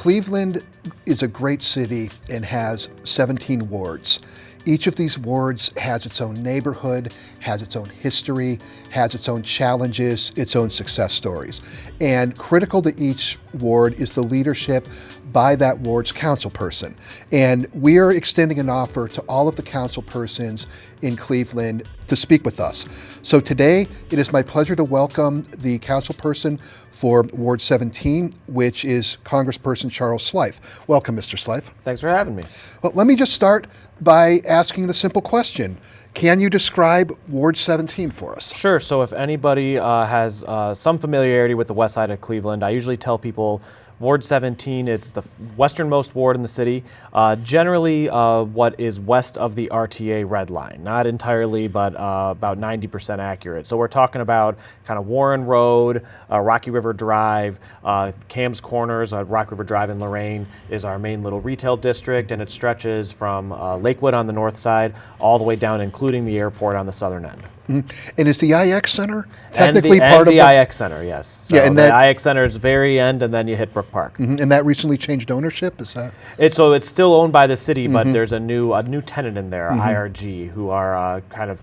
Cleveland is a great city and has 17 wards. Each of these wards has its own neighborhood, has its own history, has its own challenges, its own success stories. And critical to each ward is the leadership by that ward's councilperson. And we are extending an offer to all of the councilpersons in Cleveland to speak with us. So today, it is my pleasure to welcome the councilperson for Ward 17, which is Congressperson Charles Slife. Welcome, Mr. Slife. Thanks for having me. Well, let me just start by asking the simple question. Can you describe Ward 17 for us? Sure. So if anybody has some familiarity with the west side of Cleveland, I usually tell people Ward 17 is the westernmost ward in the city, generally what is west of the RTA red line. Not entirely, but about 90% accurate. So we're talking about kind of Warren Road, Rocky River Drive, Cam's Corners, Rocky River Drive in Lorraine is our main little retail district, and it stretches from Lakewood on the north side all the way down, including the airport on the southern end. Mm-hmm. And is the IX Center technically part of the IX Center? Yes. So yeah, and the IX Center is very end, and then you hit Brook Park. Mm-hmm. And that recently changed ownership. Is that? So it's still owned by the city, but there's a new tenant in there, IRG, who are kind of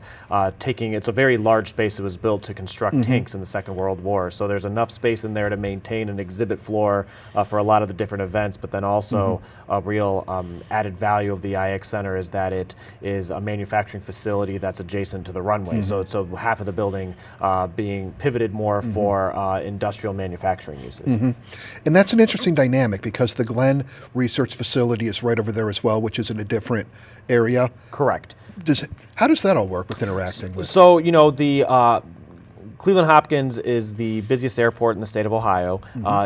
taking. It's a very large space. It was built to construct tanks in the Second World War. So there's enough space in there to maintain an exhibit floor for a lot of the different events. But then also a real added value of the IX Center is that it is a manufacturing facility that's adjacent to the runway. So half of the building being pivoted more for industrial manufacturing uses. And that's an interesting dynamic because the Glenn Research Facility is right over there as well, which is in a different area. Correct. How does that all work with interacting with? So, you know, the Cleveland Hopkins is the busiest airport in the state of Ohio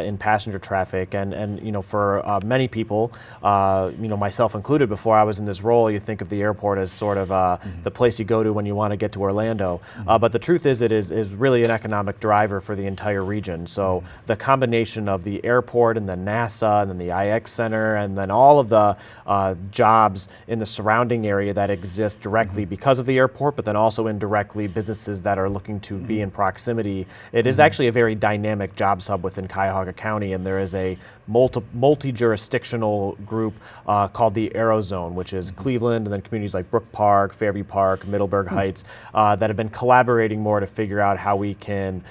in passenger traffic, and you know, for many people, you know, myself included, before I was in this role, you think of the airport as sort of the place you go to when you want to get to Orlando. But the truth is, it is really an economic driver for the entire region. So the combination of the airport and then NASA and then the IX Center and then all of the jobs in the surrounding area that exist directly because of the airport, but then also indirectly businesses that are looking to be in proximity. It is actually a very dynamic jobs hub within Cuyahoga County, and there is a multi-jurisdictional group called the Aerozone, which is Cleveland and then communities like Brook Park, Fairview Park, Middleburg Heights that have been collaborating more to figure out how we can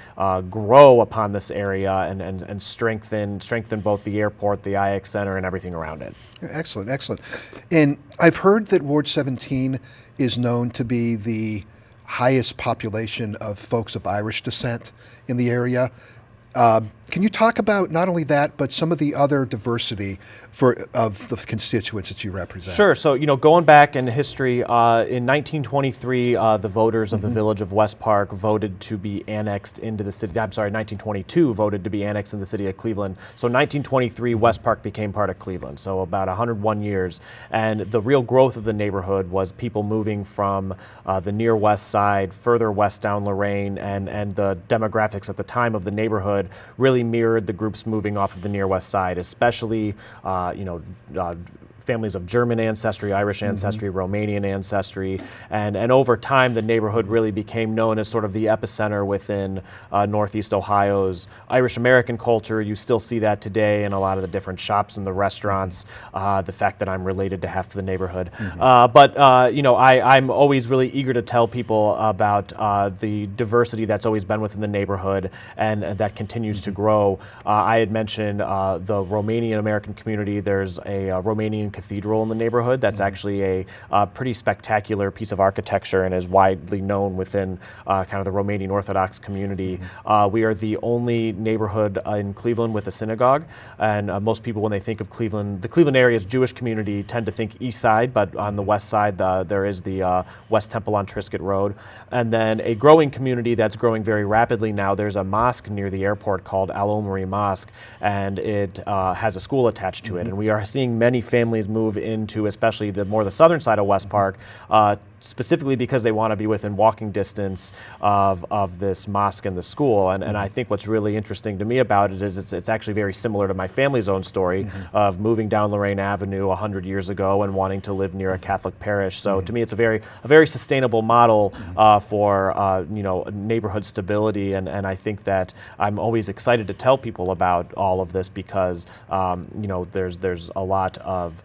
grow upon this area and strengthen both the airport, the IX Center, and everything around it. Excellent, excellent. And I've heard that Ward 17 is known to be the highest population of folks of Irish descent in the area. Can you talk about not only that, but some of the other diversity of the constituents that you represent? Sure. So, you know, going back in history, in 1923, the voters of the village of West Park voted to be annexed into the city. I'm sorry, 1922 voted to be annexed in the city of Cleveland. So 1923, West Park became part of Cleveland. So about 101 years. And the real growth of the neighborhood was people moving from the near west side, further west down Lorraine, and the demographics at the time of the neighborhood really mirrored the groups moving off of the near west side, especially you know, families of German ancestry, Irish ancestry, Romanian ancestry, and over time the neighborhood really became known as sort of the epicenter within Northeast Ohio's Irish American culture. You still see that today in a lot of the different shops and the restaurants, the fact that I'm related to half of the neighborhood. But you know, I'm always really eager to tell people about the diversity that's always been within the neighborhood and that continues to grow. I had mentioned the Romanian American community. There's a Romanian cathedral in the neighborhood that's actually a pretty spectacular piece of architecture and is widely known within kind of the Romanian Orthodox community. We are the only neighborhood in Cleveland with a synagogue, and most people, when they think of Cleveland, the Cleveland area's Jewish community, tend to think east side, but on the west side there is the West Temple on Triscuit Road. And then a growing community that's growing very rapidly now, there's a mosque near the airport called Al Omri Mosque, and it has a school attached to it. And we are seeing many families move into, especially the southern side of West Park, specifically because they want to be within walking distance of this mosque and the school. And I think what's really interesting to me about it is it's actually very similar to my family's own story of moving down Lorraine Avenue 100 years ago and wanting to live near a Catholic parish. So to me, it's a very sustainable model for neighborhood stability. And I think that I'm always excited to tell people about all of this because there's a lot of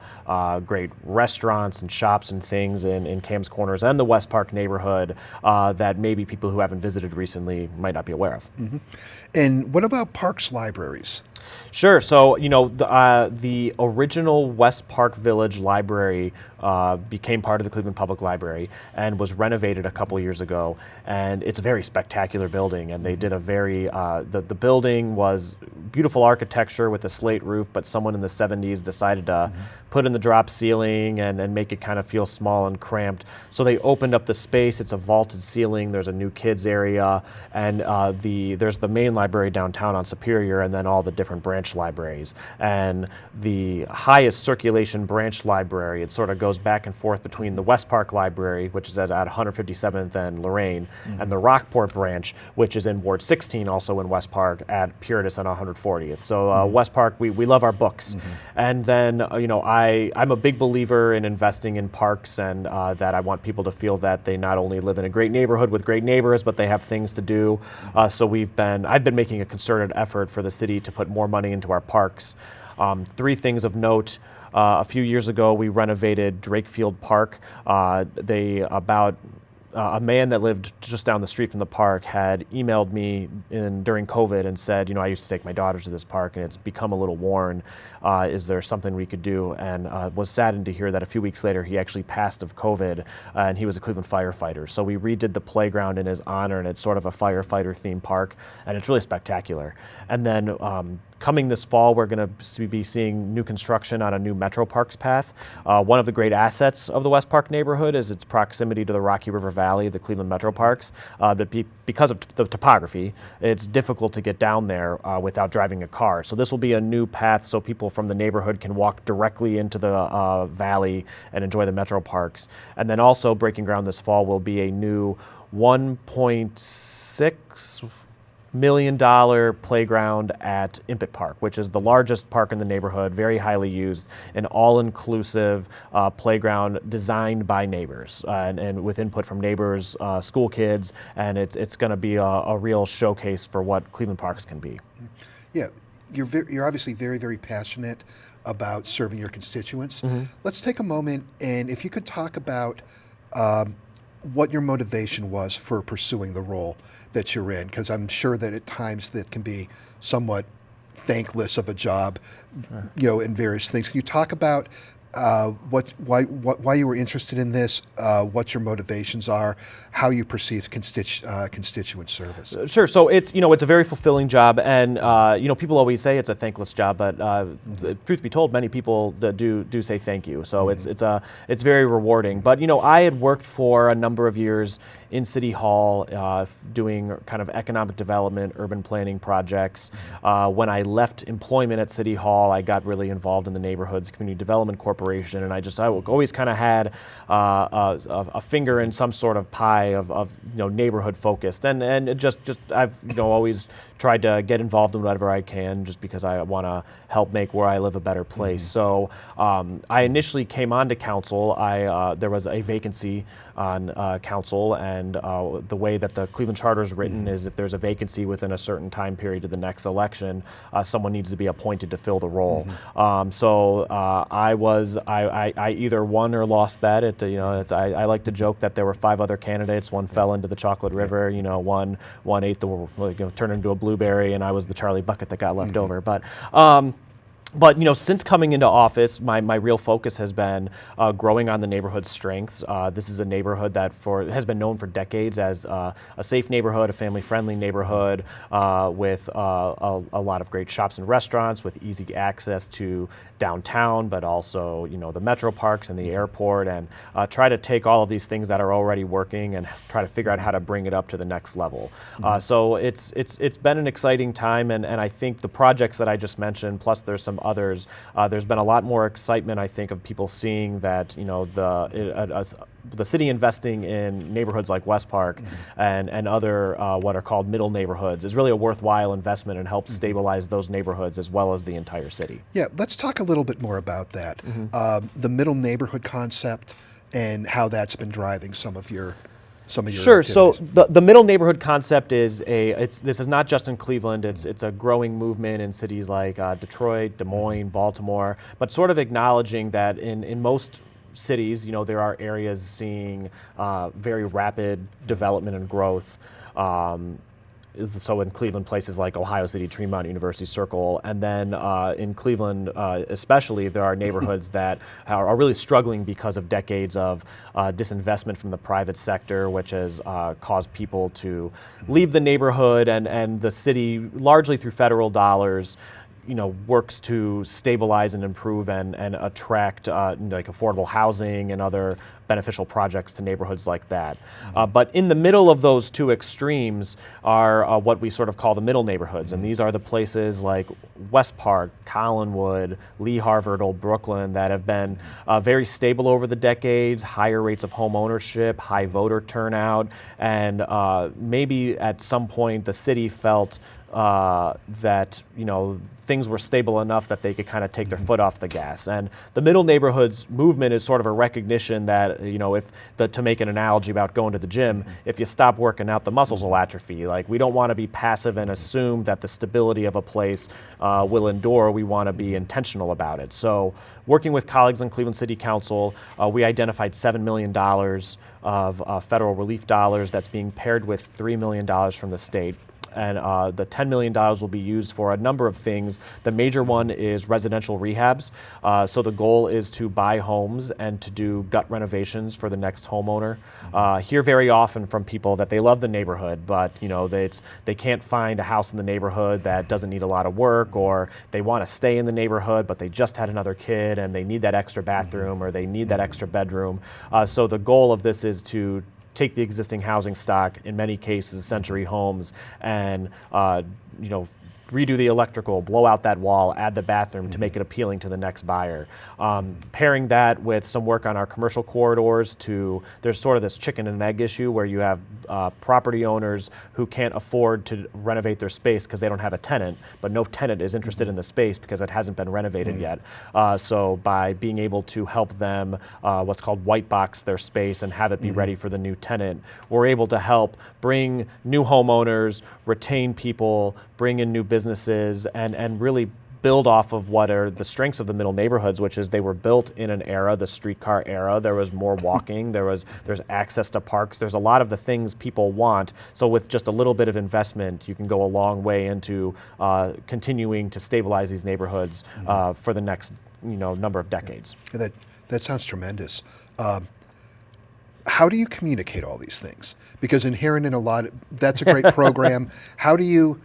great restaurants and shops and things in Cam's Corners and the West Park neighborhood that maybe people who haven't visited recently might not be aware of. And what about parks libraries? Sure. So, the original West Park Village Library became part of the Cleveland Public Library and was renovated a couple years ago. And it's a very spectacular building. And they did the building was beautiful architecture with a slate roof, but someone in the 70s decided to put in the drop ceiling and make it kind of feel small and cramped. So they opened up the space. It's a vaulted ceiling. There's a new kids area. And there's the main library downtown on Superior, and then all the different branch libraries. And the highest circulation branch library, it sort of goes back and forth between the West Park Library, which is at 157th and Lorraine, and the Rockport branch, which is in Ward 16, also in West Park at Puritas on 140th. So West Park, we love our books. And then, I'm a big believer in investing in parks, and that I want people to feel that they not only live in a great neighborhood with great neighbors, but they have things to do. So I've been making a concerted effort for the city to put more money into our parks. 3 things of note. A few years ago, we renovated Drakefield Park. A man that lived just down the street from the park had emailed me during COVID and said, I used to take my daughters to this park and it's become a little worn. Is there something we could do? And was saddened to hear that a few weeks later he actually passed of COVID, and he was a Cleveland firefighter. So we redid the playground in his honor, and it's sort of a firefighter themed park, and it's really spectacular. And then coming this fall, we're going to be seeing new construction on a new Metro Parks path. One of the great assets of the West Park neighborhood is its proximity to the Rocky River Valley, the Cleveland Metro Parks. But because of the topography, it's difficult to get down there without driving a car. So this will be a new path so people from the neighborhood can walk directly into the valley and enjoy the Metro Parks. And then also breaking ground this fall will be a new $1.6 million playground at Impet Park, which is the largest park in the neighborhood, very highly used, an all-inclusive playground designed by neighbors and with input from neighbors, school kids, and it's going to be a real showcase for what Cleveland Parks can be. Yeah, you're obviously very, very passionate about serving your constituents. Let's take a moment, and if you could talk about what your motivation was for pursuing the role that you're in, because I'm sure that at times that can be somewhat thankless of a job, in various things. Can you talk about why you were interested in this, what your motivations are, how you perceive constituent service? Sure. So it's a very fulfilling job, and people always say it's a thankless job, but truth be told, many people do say thank you. So it's very rewarding. But I had worked for a number of years in City Hall doing kind of economic development, urban planning projects. When I left employment at City Hall, I got really involved in the Neighborhoods Community Development Corporation, and I always kind of had a finger in some sort of pie of neighborhood focused, and I've always tried to get involved in whatever I can, just because I want to help make where I live a better place. So I initially came onto council. There was a vacancy on council, and the way that the Cleveland Charter is written is if there's a vacancy within a certain time period to the next election, someone needs to be appointed to fill the role. So I either won or lost that. I like to joke that there were 5 other candidates. One fell into the Chocolate River. One ate turned into a blueberry, and I was the Charlie Bucket that got left over. But since coming into office, my real focus has been growing on the neighborhood's strengths. This is a neighborhood that has been known for decades as a safe neighborhood, a family-friendly neighborhood with a lot of great shops and restaurants with easy access to downtown, but also the metro parks and the airport, and try to take all of these things that are already working and try to figure out how to bring it up to the next level. So it's been an exciting time, and I think the projects that I just mentioned, plus there's some others, there's been a lot more excitement, I think, of people seeing that, you know, the city investing in neighborhoods like West Park and other what are called middle neighborhoods is really a worthwhile investment and helps stabilize those neighborhoods as well as the entire city. Yeah, let's talk a little bit more about that. The middle neighborhood concept and how that's been driving some of your Sure. So activities. the middle neighborhood concept is this is not just in Cleveland. It's a growing movement in cities like Detroit, Des Moines, Baltimore, but sort of acknowledging that in most cities, you know, there are areas seeing very rapid development and growth. So in Cleveland, places like Ohio City, Tremont, University Circle, and then in Cleveland especially, there are neighborhoods that are really struggling because of decades of disinvestment from the private sector, which has caused people to leave the neighborhood, and the city, largely through federal dollars, you know, works to stabilize and improve and attract like affordable housing and other beneficial projects to neighborhoods like that. But in the middle of those two extremes are what we sort of call the middle neighborhoods, and these are the places like West Park, Collinwood, Lee Harvard, Old Brooklyn that have been very stable over the decades, higher rates of home ownership, high voter turnout, and maybe at some point the city felt that, you know, things were stable enough that they could kind of take their foot off the gas. And the middle neighborhoods movement is sort of a recognition that, you know, to make an analogy about going to the gym, if you stop working out, the muscles will atrophy. Like, we don't want to be passive and assume that the stability of a place will endure. We want to be intentional about it. So working with colleagues in Cleveland City Council, we identified $7 million of federal relief dollars that's being paired with $3 million from the state. And the $10 million will be used for a number of things. The major one is residential rehabs. So the goal is to buy homes and to do gut renovations for the next homeowner. Hear very often from people that they love the neighborhood, but, you know, they can't find a house in the neighborhood that doesn't need a lot of work, or they want to stay in the neighborhood, but they just had another kid and they need that extra bathroom or they need that extra bedroom. So the goal of this is to take the existing housing stock, in many cases Century Homes, and you know, redo the electrical, blow out that wall, add the bathroom to make it appealing to the next buyer. Pairing that with some work on our commercial corridors there's sort of this chicken and egg issue where you have property owners who can't afford to renovate their space because they don't have a tenant, but no tenant is interested in the space because it hasn't been renovated yet. So by being able to help them what's called white box their space and have it be ready for the new tenant, we're able to help bring new homeowners, retain people, bring in new businesses, and really build off of what are the strengths of the middle neighborhoods, which is they were built in an era, the streetcar era. There was more walking, there's access to parks, there's a lot of the things people want. So with just a little bit of investment, you can go a long way into continuing to stabilize these neighborhoods for the next, you know, number of decades. Yeah, that sounds tremendous. How do you communicate all these things? Because inherent in that's a great program. How do you,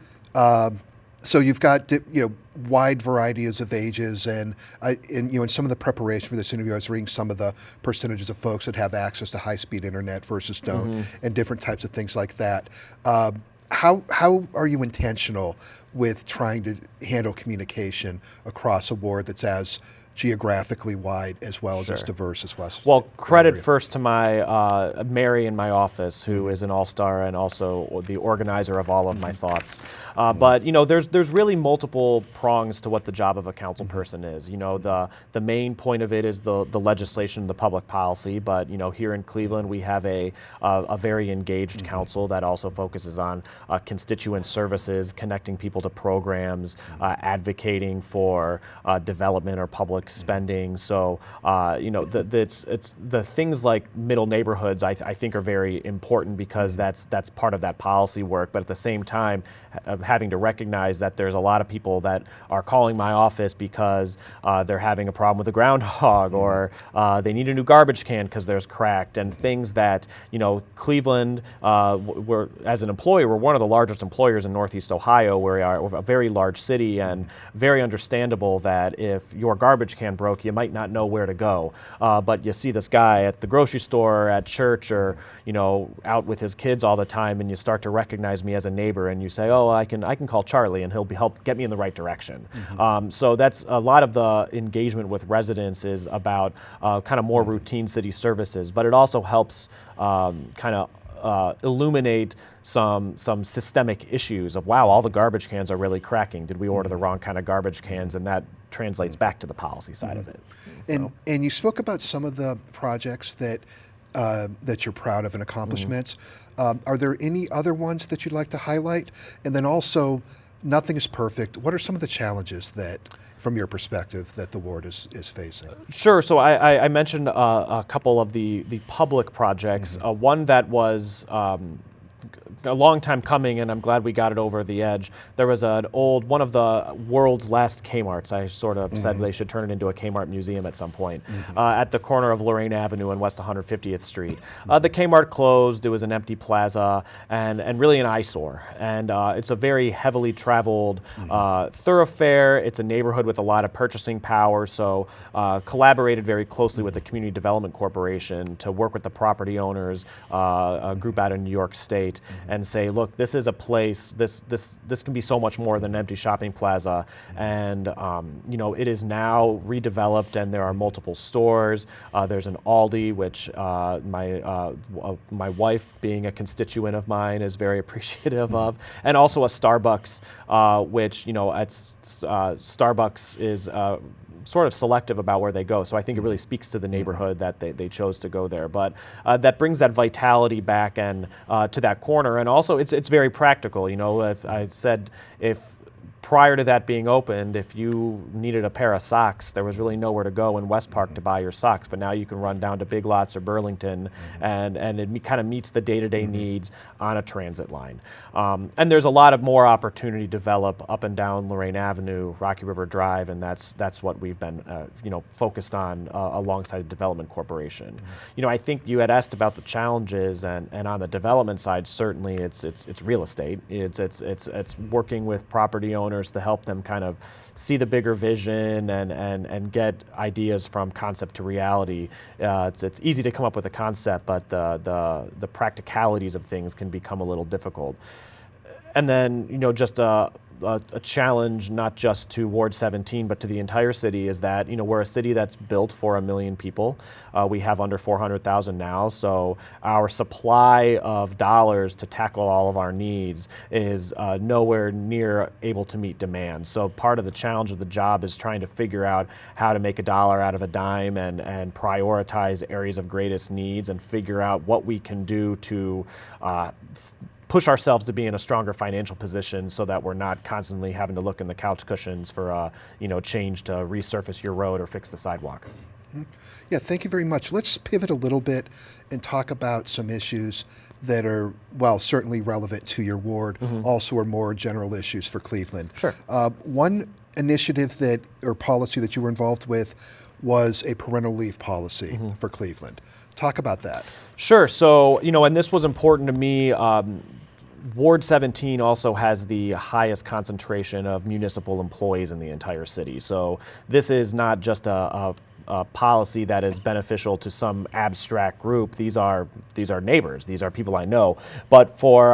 so you've got, you know, wide varieties of ages, and you know, in some of the preparation for this interview, I was reading some of the percentages of folks that have access to high-speed internet versus don't, and different types of things like that. How are you intentional with trying to handle communication across a ward that's as geographically wide as well as diverse as West? Well, credit first to my Mary in my office, who is an all-star and also the organizer of all of my thoughts. But, you know, there's really multiple prongs to what the job of a council person is. You know, the main point of it is the legislation, the public policy. But, you know, here in Cleveland, we have a very engaged council that also focuses on constituent services, connecting people to programs, advocating for development or public spending. So, you know, it's the things like middle neighborhoods I think are very important because that's part of that policy work. But at the same time, having to recognize that there's a lot of people that are calling my office because they're having a problem with a groundhog, or they need a new garbage can because there's cracked, and things that, you know, Cleveland, as an employer, we're one of the largest employers in Northeast Ohio. We're a very large city, and very understandable that if your garbage can broke, you might not know where to go. But you see this guy at the grocery store, or at church, or out with his kids all the time, and you start to recognize me as a neighbor, and you say, oh, I can call Charlie, and he'll help get me in the right direction. So that's a lot of the engagement with residents is about kind of more routine city services, but it also helps kind of illuminate some systemic issues of, wow, all the garbage cans are really cracking. Did we order the wrong kind of garbage cans? And that translates back to the policy side of it. And you spoke about some of the projects that you're proud of and accomplishments. Are there any other ones that you'd like to highlight? And then also, nothing is perfect. What are some of the challenges that, from your perspective, that the ward is facing? Sure. So I mentioned a couple of the public projects. One that was a long time coming, and I'm glad we got it over the edge. There was one of the world's last Kmarts. I sort of said they should turn it into a Kmart museum at some point, at the corner of Lorraine Avenue and West 150th Street. The Kmart closed. It was an empty plaza and really an eyesore. And it's a very heavily traveled thoroughfare. It's a neighborhood with a lot of purchasing power, so collaborated very closely with the Community Development Corporation to work with the property owners, a group out in New York State, and say, look, this is a place, this can be so much more than an empty shopping plaza. And it is now redeveloped, and there are multiple stores. There's an Aldi, which my wife, being a constituent of mine, is very appreciative of, and also a Starbucks, which Starbucks is sort of selective about where they go. So I think it really speaks to the neighborhood that they chose to go there. But that brings that vitality back and to that corner. And also it's very practical. If I said, if prior to that being opened, if you needed a pair of socks, there was really nowhere to go in West Park to buy your socks. But now you can run down to Big Lots or Burlington, and it kind of meets the day-to-day needs on a transit line. And there's a lot of more opportunity to develop up and down Lorraine Avenue, Rocky River Drive, and that's what we've been focused on alongside the Development Corporation. I think you had asked about the challenges, and on the development side, certainly it's real estate. It's working with property owners to help them kind of see the bigger vision and get ideas from concept to reality. It's easy to come up with a concept, but the practicalities of things can become a little difficult. And then, just a challenge not just to Ward 17 but to the entire city is that we're a city that's built for 1 million people. We have under 400,000 now, so our supply of dollars to tackle all of our needs is nowhere near able to meet demand. So part of the challenge of the job is trying to figure out how to make a dollar out of a dime and prioritize areas of greatest needs and figure out what we can do to push ourselves to be in a stronger financial position so that we're not constantly having to look in the couch cushions for change to resurface your road or fix the sidewalk. Yeah, thank you very much. Let's pivot a little bit and talk about some issues that are, certainly relevant to your ward, also are more general issues for Cleveland. Sure. One initiative or policy that you were involved with was a parental leave policy for Cleveland. Talk about that. Sure. So, and this was important to me. Ward 17 also has the highest concentration of municipal employees in the entire city. So this is not just a policy that is beneficial to some abstract group. These are neighbors. These are people I know. But for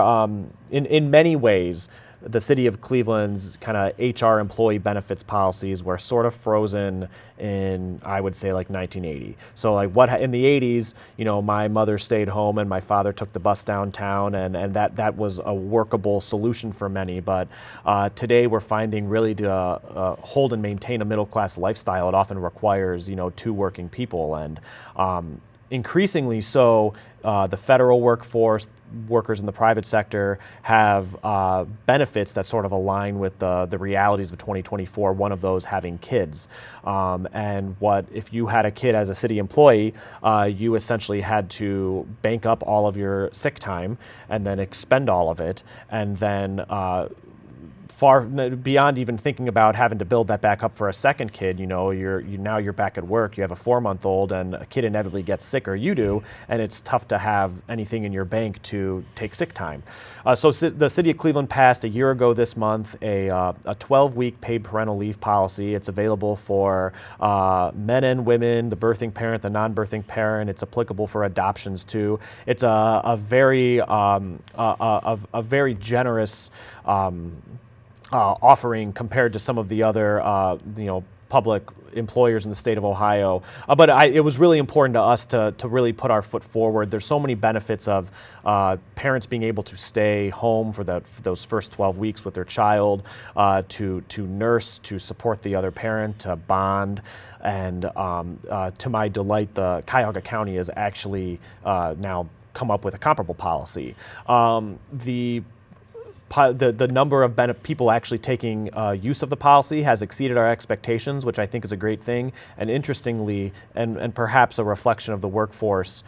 in many ways, the city of Cleveland's kind of HR employee benefits policies were sort of frozen in, I would say, like 1980. So in the 80s, my mother stayed home and my father took the bus downtown, and that was a workable solution for many. But today we're finding really to hold and maintain a middle class lifestyle, it often requires, 2 working people. And increasingly so, the federal workforce, workers in the private sector have benefits that sort of align with the realities of 2024, one of those having kids. And if you had a kid as a city employee, you essentially had to bank up all of your sick time and then expend all of it, and then far beyond even thinking about having to build that back up for a second kid. Now you're back at work. You have a 4-month-old, and a kid inevitably gets sick, or you do, and it's tough to have anything in your bank to take sick time. So the City of Cleveland passed a year ago this month a 12-week paid parental leave policy. It's available for men and women, the birthing parent, the non-birthing parent. It's applicable for adoptions too. It's a very generous offering compared to some of the other public employers in the state of Ohio. But it was really important to us to really put our foot forward. There's so many benefits of parents being able to stay home for those first 12 weeks with their child, to nurse, to support the other parent, to bond. And to my delight, the Cuyahoga County has actually now come up with a comparable policy. The number of people actually taking use of the policy has exceeded our expectations, which I think is a great thing. And interestingly, and perhaps a reflection of the workforce,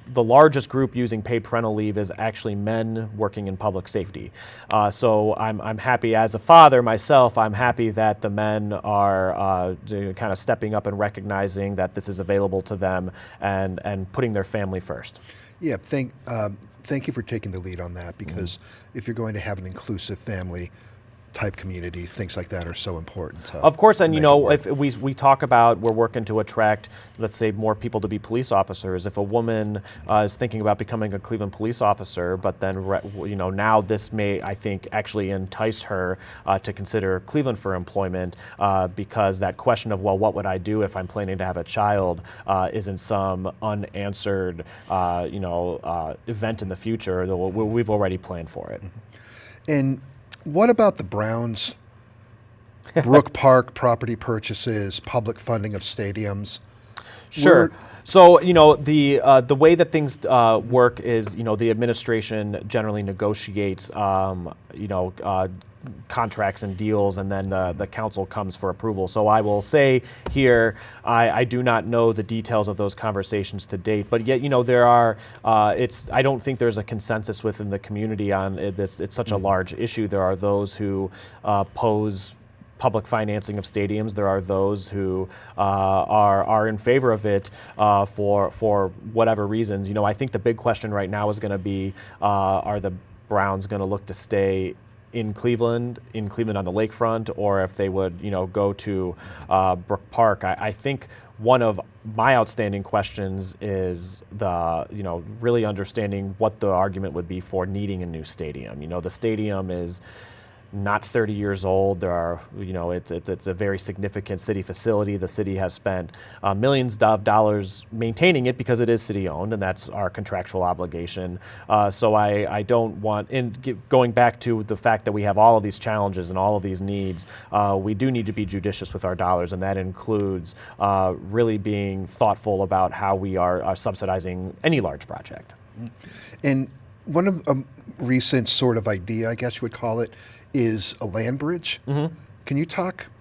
the largest group using paid parental leave is actually men working in public safety. So I'm happy as a father myself. I'm happy that the men are kind of stepping up and recognizing that this is available to them and putting their family first. Yeah, thank you for taking the lead on that, because if you're going to have an inclusive family type community, things like that are so important. Of course, and if we talk about we're working to attract, let's say, more people to be police officers. If a woman is thinking about becoming a Cleveland police officer, but then now this may, I think, actually entice her to consider Cleveland for employment, because that question of, well, what would I do if I'm planning to have a child, isn't some unanswered event in the future. We've already planned for it. And what about the Browns, Brook Park property purchases, public funding of stadiums? Sure. So, the way that things work is, the administration generally negotiates, contracts and deals, and then the council comes for approval. So I will say here, I do not know the details of those conversations to date, but yet, there are, I don't think there's a consensus within the community on this. It's such a large issue. There are those who oppose public financing of stadiums. There are those who are in favor of it for whatever reasons. I think the big question right now is going to be, are the Browns going to look to stay in Cleveland on the lakefront, or if they would, go to Brook Park. I think one of my outstanding questions is really understanding what the argument would be for needing a new stadium. The stadium is not 30 years old. There are, it's a very significant city facility. The city has spent millions of dollars maintaining it because it is city owned, and that's our contractual obligation. So I don't want, going back to the fact that we have all of these challenges and all of these needs, we do need to be judicious with our dollars, and that includes really being thoughtful about how we are subsidizing any large project. And one of a recent sort of idea, I guess you would call it, is a land bridge. Mm-hmm. Can you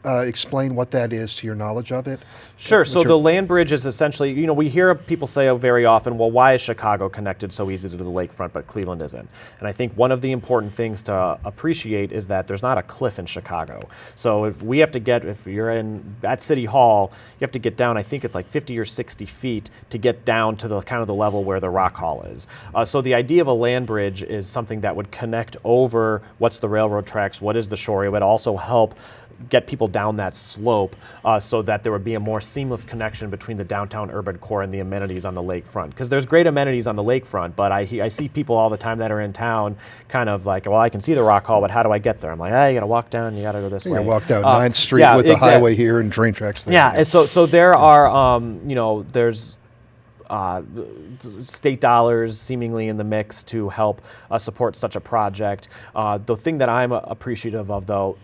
explain what that is to your knowledge of it? Sure. So the land bridge is essentially, we hear people say very often, well, why is Chicago connected so easy to the lakefront, but Cleveland isn't? And I think one of the important things to appreciate is that there's not a cliff in Chicago. So if you're at City Hall, you have to get down, I think it's like 50 or 60 feet to get down to the kind of the level where the Rock Hall is. So the idea of a land bridge is something that would connect over what's the railroad tracks, what is the shore. It would also help get people down that slope so that there would be a more seamless connection between the downtown urban core and the amenities on the lakefront. Because there's great amenities on the lakefront, but I see people all the time that are in town kind of like, well, I can see the Rock Hall, but how do I get there? I'm like, you got to walk down, you got to go this way. Yeah, walk down 9th Street with the highway here and train tracks there. Yeah, so there are, there's state dollars seemingly in the mix to help support such a project. The thing that I'm appreciative of, though,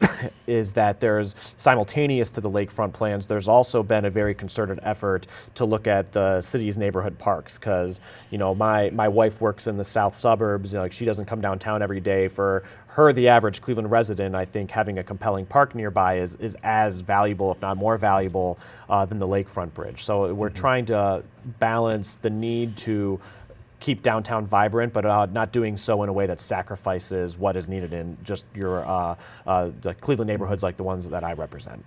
is that there's simultaneous to the lakefront plans, there's also been a very concerted effort to look at the city's neighborhood parks, because my wife works in the south suburbs. She doesn't come downtown every day. For her, the average Cleveland resident, I think having a compelling park nearby is as valuable, if not more valuable, than the lakefront bridge. So we're trying to balance the need to keep downtown vibrant, but not doing so in a way that sacrifices what is needed in just your the Cleveland neighborhoods like the ones that I represent.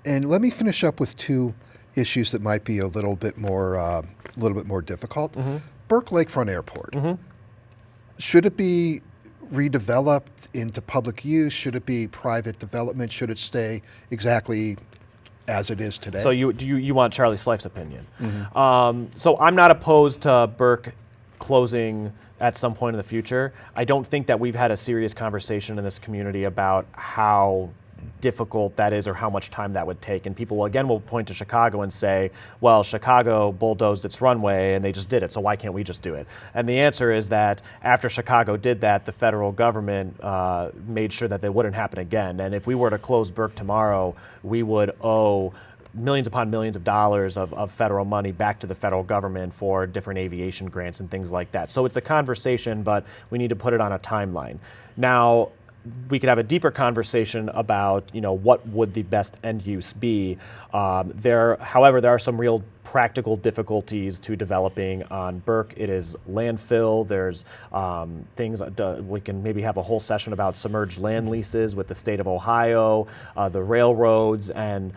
And let me finish up with two issues that might be a little bit more difficult. Burke Lakefront Airport. Should it be redeveloped into public use? Should it be private development? Should it stay exactly as it is today? So you want Charlie Slife's opinion. So I'm not opposed to Burke closing at some point in the future. I don't think that we've had a serious conversation in this community about how difficult that is or how much time that would take. And people, again, will point to Chicago and say, well, Chicago bulldozed its runway and they just did it, so why can't we just do it? And the answer is that after Chicago did that, the federal government made sure that that wouldn't happen again. And if we were to close Burke tomorrow, we would owe millions upon millions of dollars of federal money back to the federal government for different aviation grants and things like that. So it's a conversation, but we need to put it on a timeline. Now, we could have a deeper conversation about, what would the best end use be. However, there are some real practical difficulties to developing on Burke. It is landfill. There's things we can maybe have a whole session about submerged land leases with the state of Ohio, the railroads, and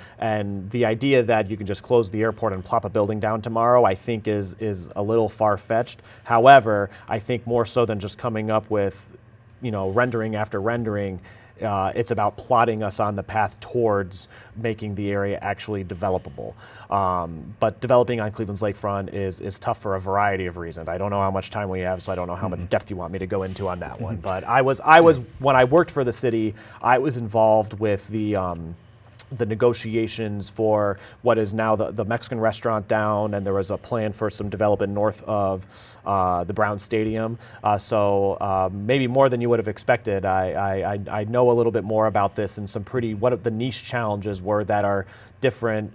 the idea that you can just close the airport and plop a building down tomorrow, I think is a little far-fetched. However, I think more so than just coming up with rendering after rendering, it's about plotting us on the path towards making the area actually developable. But developing on Cleveland's lakefront is tough for a variety of reasons. I don't know how much time we have, so I don't know how much depth you want me to go into on that one. But I was when I worked for the city, I was involved with the negotiations for what is now the Mexican restaurant down, and there was a plan for some development north of the Brown Stadium. So maybe more than you would have expected. I know a little bit more about this and what the niche challenges were that are different,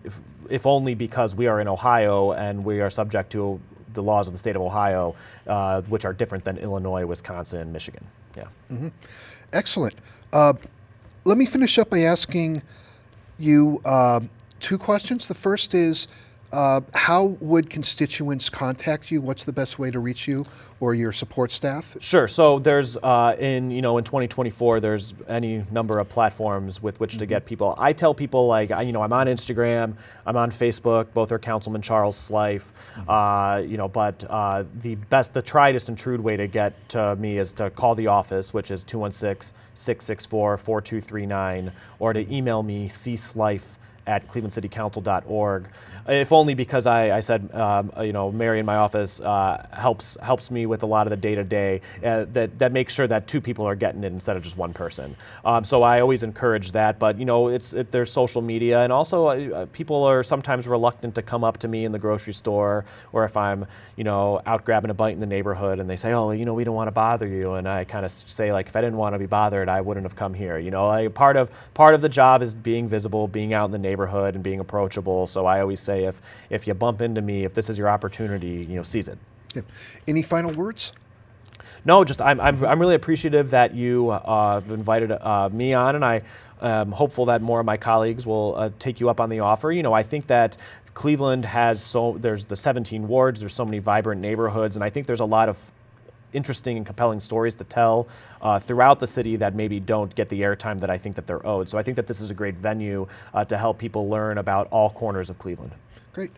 if only because we are in Ohio and we are subject to the laws of the state of Ohio, which are different than Illinois, Wisconsin, and Michigan. Yeah. Excellent. Let me finish up by asking you two questions. The first is, how would constituents contact you? What's the best way to reach you or your support staff? Sure. So there's in 2024, there's any number of platforms with which to get people. I tell people I'm on Instagram, I'm on Facebook. Both are Councilman Charles Slife. But the triedest and true way to get to me is to call the office, which is 216-664-4239, or to email me cslife@clevelandcitycouncil.org, if only because I said, Mary in my office helps me with a lot of the day-to-day that makes sure that two people are getting it instead of just one person. So I always encourage that, but there's social media, and also people are sometimes reluctant to come up to me in the grocery store, or if I'm out grabbing a bite in the neighborhood and they say, oh, we don't want to bother you, and I kind of say, like, if I didn't want to be bothered, I wouldn't have come here. Part of the job is being visible, being out in the neighborhood and being approachable. So I always say, if you bump into me, if this is your opportunity, seize it. Okay. Any final words? No, just I'm really appreciative that you have invited me on, and I am hopeful that more of my colleagues will take you up on the offer. I think that Cleveland there's the 17 wards, there's so many vibrant neighborhoods, and I think there's a lot of interesting and compelling stories to tell throughout the city that maybe don't get the airtime that I think that they're owed. So I think that this is a great venue to help people learn about all corners of Cleveland. Great.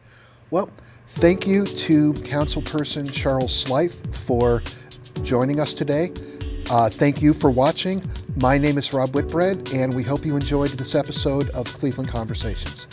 Well, thank you to Councilperson Charles Slife for joining us today. Thank you for watching. My name is Rob Whitbread, and we hope you enjoyed this episode of Cleveland Conversations.